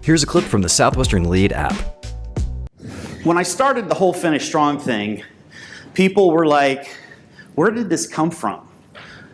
Here's a clip from the Southwestern Lead app. When I started the whole Finish Strong thing, people were like, where did this come from?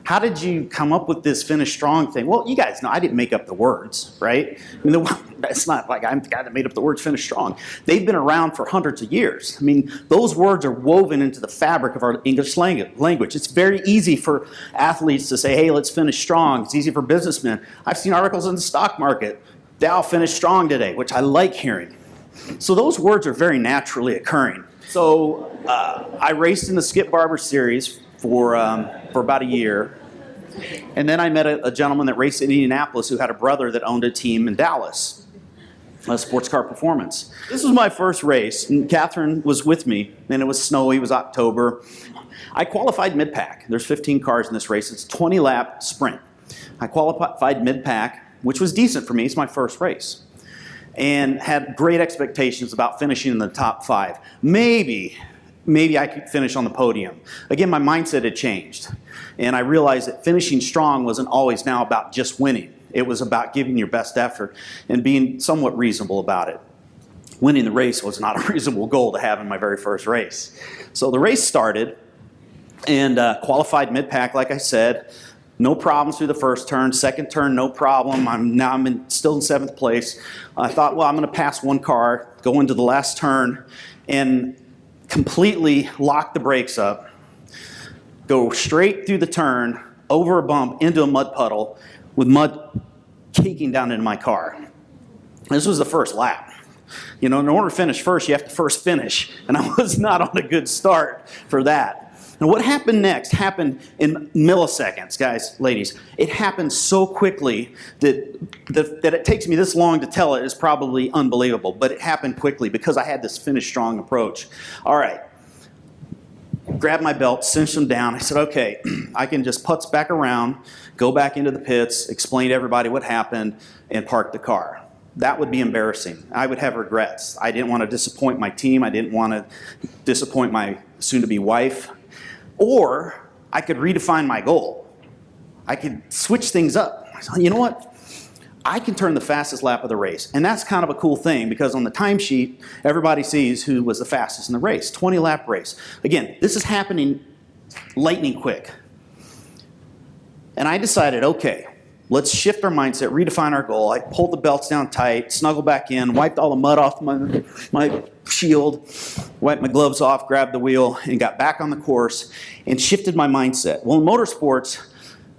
How did you come up with this Finish Strong thing? Well, you guys know I didn't make up the words, right? I mean, it's not like I'm the guy that made up the words Finish Strong. They've been around for hundreds of years. I mean, those words are woven into the fabric of our English language. It's very easy for athletes to say, hey, let's finish strong. It's easy for businessmen. I've seen articles in the stock market, Dow finished strong today, which I like hearing. So those words are very naturally occurring. So I raced in the Skip Barber Series for about a year. And then I met a gentleman that raced in Indianapolis who had a brother that owned a team in Dallas, Sports Car Performance. This was my first race, and Catherine was with me, and it was snowy, it was October. I qualified mid-pack. There's 15 cars in this race. It's a 20-lap sprint. I qualified mid-pack, which was decent for me. It's my first race. And had great expectations about finishing in the top 5. Maybe I could finish on the podium. Again, my mindset had changed. And I realized that finishing strong wasn't always now about just winning. It was about giving your best effort and being somewhat reasonable about it. Winning the race was not a reasonable goal to have in my very first race. So the race started and qualified mid-pack, like I said. No problems through the first turn. Second turn, no problem. I'm still in 7th place. I thought, well, I'm going to pass one car, go into the last turn, and completely lock the brakes up, go straight through the turn, over a bump, into a mud puddle, with mud caking down into my car. This was the first lap. You know, in order to finish first, you have to first finish, and I was not on a good start for that. And what happened next happened in milliseconds, guys, ladies. It happened so quickly that it takes me this long to tell it is probably unbelievable. But it happened quickly because I had this finish strong approach. All right. Grabbed my belt, cinched them down. I said, okay, I can just putz back around, go back into the pits, explain to everybody what happened, and park the car. That would be embarrassing. I would have regrets. I didn't want to disappoint my team. I didn't want to disappoint my soon-to-be wife. Or I could redefine my goal. I could switch things up. You know what? I can turn the fastest lap of the race. And that's kind of a cool thing because on the timesheet, everybody sees who was the fastest in the race. 20-lap race. Again, this is happening lightning quick. And I decided, okay, let's shift our mindset, redefine our goal. I pulled the belts down tight, snuggled back in, wiped all the mud off my shield, wiped my gloves off, grabbed the wheel, and got back on the course and shifted my mindset. Well, in motorsports,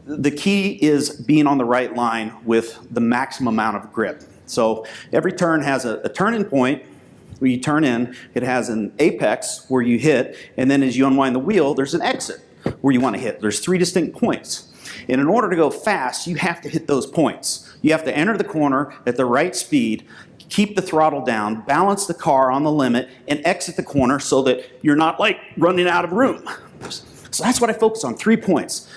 the key is being on the right line with the maximum amount of grip. So every turn has a turn-in point where you turn in. It has an apex where you hit, and then as you unwind the wheel, there's an exit where you want to hit. There's 3 distinct points. And in order to go fast, you have to hit those points. You have to enter the corner at the right speed, keep the throttle down, balance the car on the limit, and exit the corner so that you're not like running out of room. So that's what I focus on, 3 points.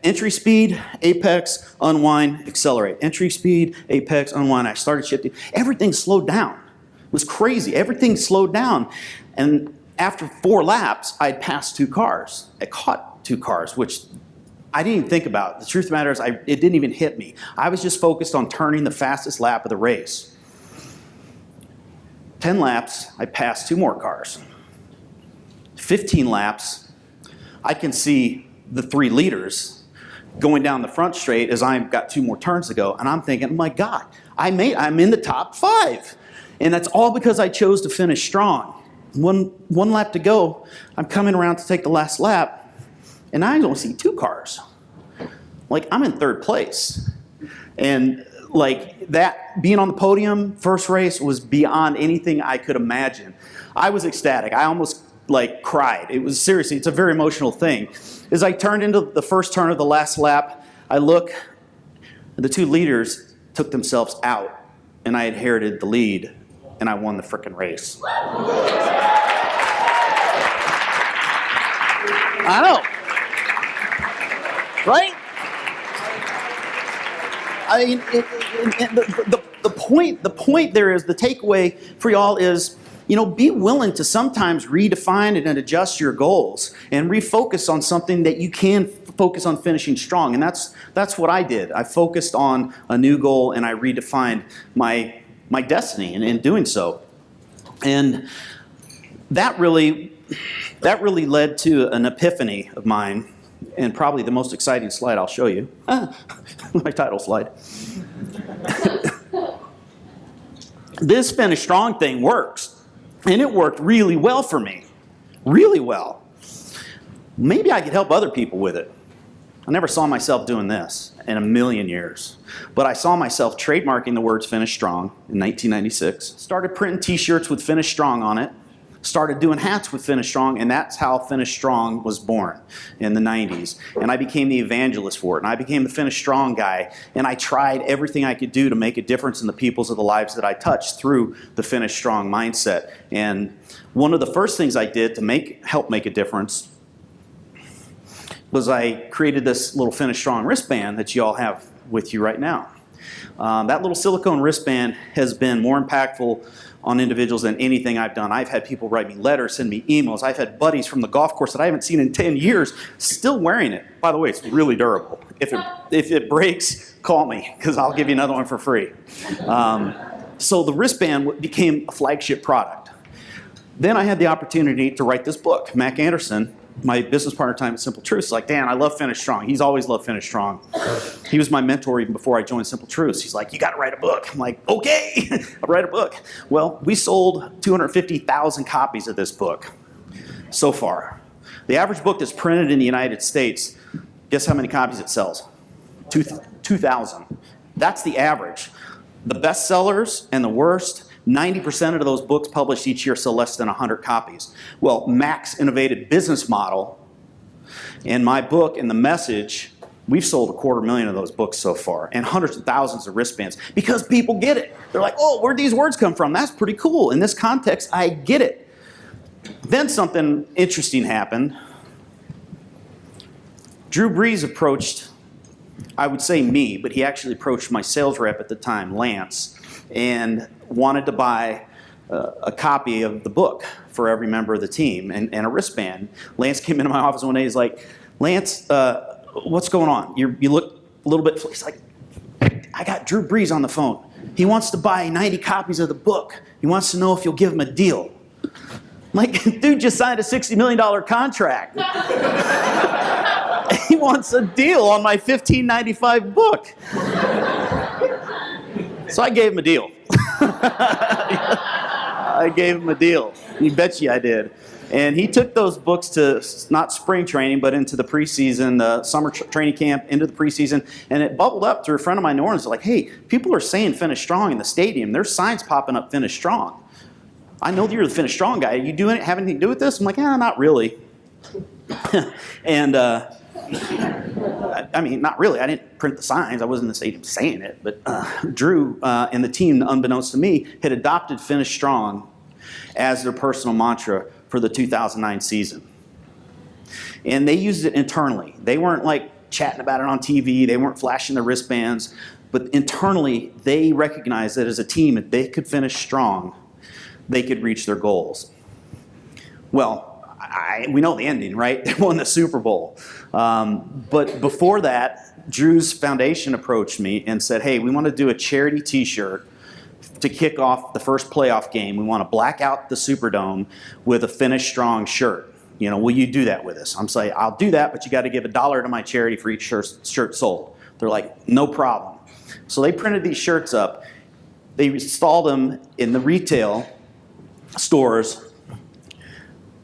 Entry speed, apex, unwind, accelerate. Entry speed, apex, unwind. I started shifting. Everything slowed down. It was crazy. Everything slowed down. And after 4 laps, I'd passed 2 cars. I caught 2 cars, which I didn't even think about. The truth of the matter is it didn't even hit me. I was just focused on turning the fastest lap of the race. 10 laps, I passed 2 more cars. 15 laps, I can see the 3 leaders going down the front straight as I've got 2 more turns to go. And I'm thinking, my God, I'm in the top 5. And that's all because I chose to finish strong. One lap to go, I'm coming around to take the last lap, and I don't see 2 cars. Like, I'm in 3rd place. And like that, being on the podium, first race, was beyond anything I could imagine. I was ecstatic. I almost like cried. It was seriously, it's a very emotional thing. As I turned into the first turn of the last lap, I look, the 2 leaders took themselves out, and I inherited the lead, and I won the frickin' race. I know. Right? I mean, the point there is, the takeaway for y'all is, you know, be willing to sometimes redefine and adjust your goals and refocus on something that you can focus on finishing strong. And that's what I did. I focused on a new goal, and I redefined my my destiny in doing so. And that really led to an epiphany of mine, and probably the most exciting slide I'll show you. My title slide. This Finish Strong thing works, and it worked really well for me, really well. Maybe I could help other people with it. I never saw myself doing this in a million years, but I saw myself trademarking the words Finish Strong in 1996. Started printing t-shirts with Finish Strong on it. Started doing hats with Finish Strong, and that's how Finish Strong was born in the 90s. And I became the evangelist for it, and I became the Finish Strong guy, and I tried everything I could do to make a difference in the people's of the lives that I touched through the Finish Strong mindset. And one of the first things I did to help make a difference was I created this little Finish Strong wristband that you all have with you right now. That little silicone wristband has been more impactful on individuals than anything I've done. I've had people write me letters, send me emails. I've had buddies from the golf course that I haven't seen in 10 years still wearing it. By the way, it's really durable. If it breaks, call me, because I'll give you another one for free. So the wristband became a flagship product. Then I had the opportunity to write this book. Mac Anderson, my business partner at the time at Simple Truths, is like, Dan, I love Finish Strong. He's always loved Finish Strong. He was my mentor even before I joined Simple Truths. He's like, you got to write a book. I'm like, okay, I'll write a book. Well, we sold 250,000 copies of this book so far. The average book that's printed in the United States, guess how many copies it sells? 2,000. That's the average. The best sellers and the worst, 90% of those books published each year sell less than 100 copies. Well, Mac's innovative business model and my book and the message, we've sold 250,000 of those books so far, and hundreds of thousands of wristbands, because people get it. They're like, oh, where'd these words come from? That's pretty cool. In this context, I get it. Then something interesting happened. Drew Brees approached, I would say me, but he actually approached my sales rep at the time, Lance, and wanted to buy a copy of the book for every member of the team and a wristband. Lance came into my office one day. He's like, Lance, what's going on? You look a little bit, he's like, I got Drew Brees on the phone. He wants to buy 90 copies of the book. He wants to know if you'll give him a deal. I'm like, dude just signed a $60 million contract. He wants a deal on my $15.95 book. So I gave him a deal. I gave him a deal. You bet you I did. And he took those books to not spring training, but into the preseason, the summer training camp, into the preseason, and it bubbled up through a friend of mine, Norton's, like, hey, people are saying Finish Strong in the stadium. There's signs popping up, Finish Strong. I know that you're the Finish Strong guy. Are you have anything to do with this? I'm like, not really. And I mean, not really. I didn't print the signs. I wasn't in the stadium saying it. But Drew and the team, unbeknownst to me, had adopted Finish Strong as their personal mantra for the 2009 season. And they used it internally. They weren't like chatting about it on TV. They weren't flashing their wristbands. But internally, they recognized that as a team, if they could finish strong, they could reach their goals. Well, we know the ending, right? They won the Super Bowl. But before that, Drew's foundation approached me and said, hey, we want to do a charity t-shirt to kick off the first playoff game. We want to black out the Superdome with a Finish Strong shirt. You know, will you do that with us? I'm saying, I'll do that, but you got to give $1 to my charity for each shirt sold. They're like, no problem. So they printed these shirts up. They installed them in the retail stores.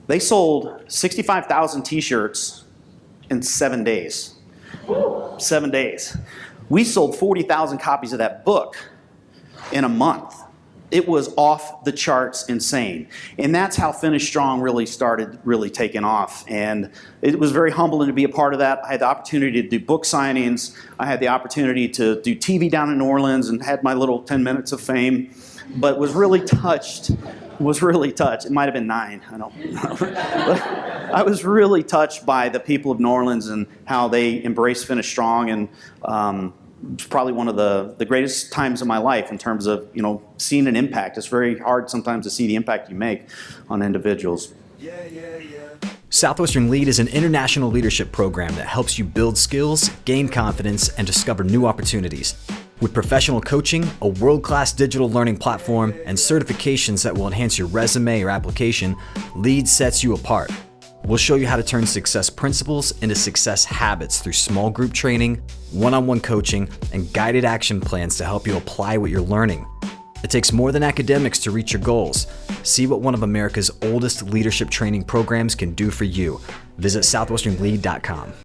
They sold 65,000 t-shirts in 7 days. 7 days. We sold 40,000 copies of that book in a month. It was off the charts insane. And that's how Finish Strong really started taking off. And it was very humbling to be a part of that. I had the opportunity to do book signings. I had the opportunity to do TV down in New Orleans and had my little 10 minutes of fame. But was really touched. It might have been 9. I don't know. I was really touched by the people of New Orleans and how they embraced Finish Strong, and it's probably one of the greatest times of my life in terms of, seeing an impact. It's very hard sometimes to see the impact you make on individuals. Southwestern Lead is an international leadership program that helps you build skills, gain confidence, and discover new opportunities. With professional coaching, a world-class digital learning platform, and certifications that will enhance your resume or application, Lead sets you apart. We'll show you how to turn success principles into success habits through small group training, one-on-one coaching, and guided action plans to help you apply what you're learning. It takes more than academics to reach your goals. See what one of America's oldest leadership training programs can do for you. Visit southwesternlead.com.